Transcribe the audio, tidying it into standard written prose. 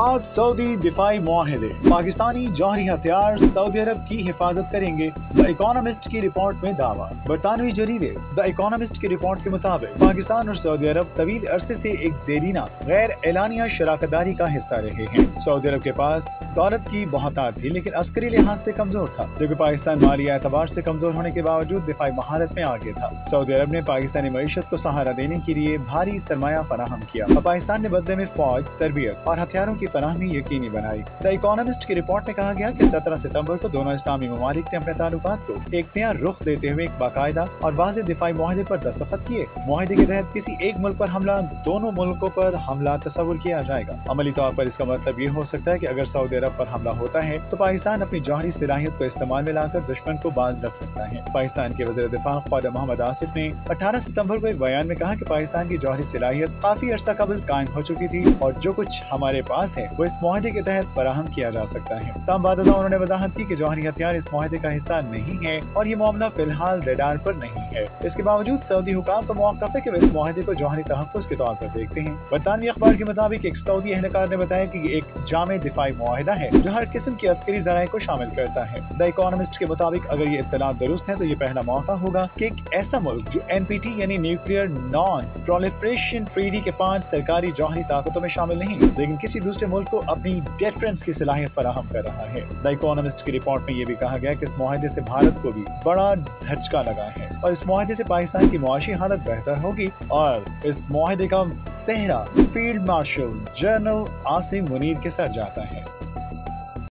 पाक सऊदी दिफाई मुआहदे, पाकिस्तानी जौहरी हथियार सऊदी अरब की हिफाजत करेंगे। द इकोनॉमिस्ट की रिपोर्ट में दावा। बरतानवी जरीदे द इकोनॉमिस्ट की रिपोर्ट के मुताबिक पाकिस्तान और सऊदी अरब तवील अरसे से एक देरीना गैर एलानिया शराकतदारी का हिस्सा रहे हैं। सऊदी अरब के पास दौलत की बहुतात थी, लेकिन अस्करी लिहाज से कमजोर था, जबकि पाकिस्तान माली एतबार से कमजोर होने के बावजूद दिफाई महारत में आगे था। सऊदी अरब ने पाकिस्तानी मईशत को सहारा देने के लिए भारी सरमाया फराहम किया और पाकिस्तान ने बदले में फौज, तरबियत और हथियारों की फराहमी यकीनी बनाई। द इकोनॉमिस्ट की रिपोर्ट में कहा गया कि 17 सितंबर को दोनों इस्लामी ममालिक ने अपने ताल्लुकात को एक नया रुख देते हुए एक बाकायदा और वाज़ेह दिफाई मुआहदे पर दस्तखत किए। मुआहदे के तहत किसी एक मुल्क पर हमला दोनों मुल्कों पर हमला तस्वुर किया जाएगा। अमली तौर पर इसका मतलब ये हो सकता है कि अगर सऊदी अरब पर हमला होता है तो पाकिस्तान अपनी जौहरी सलाहियत को इस्तेमाल में लाकर दुश्मन को बाज रख सकता है। पाकिस्तान के वज़ीर दिफा ख्वाजा मोहम्मद आसिफ ने 18 सितंबर को एक बयान में कहा कि पाकिस्तान की जौहरी सलाहियत काफी अरसा कबल कायम हो चुकी थी और जो कुछ हमारे पास है वो इस मुआहदे के तहत फराहम किया जा सकता है। तमाम बाद उन्होंने वजाहत की कि जौहरी हथियार इस मुआहदे का हिस्सा नहीं है और ये मामला फिलहाल रडार पर नहीं है। इसके बावजूद सऊदी हुकाम का मौक़िफ़ है कि वे इस मुआहदे को जौहरी तहफ़्फ़ुज़ के तौर पर देखते हैं। बरतानवी अखबार के मुताबिक एक सऊदी एहलकार ने बताया कि ये एक जामे दिफाई मुआहदा है जो हर किस्म की अस्करी ज़राए को शामिल करता है। द इकोनॉमिस्ट के मुताबिक अगर ये इत्तलात दुरुस्त है तो ये पहला मौका होगा कि एक ऐसा मुल्क जो NPT यानी न्यूक्लियर नॉन प्रोलिफरेशन ट्रीटी के 5 सरकारी जौहरी ताकतों में शामिल नहीं, लेकिन किसी दूसरे मुल्क को अपनी डिफेंस की सलाहियत फराहम कर रहा है। द इकोनॉमिस्ट की रिपोर्ट में ये भी कहा गया कि इस मुआहदे से भारत को भी बड़ा धचका लगा है और इस मुआहदे से पाकिस्तान की मुआशी हालत बेहतर होगी और इस मुआहदे का सेहरा field marshal general Asim Munir के सर जाता है।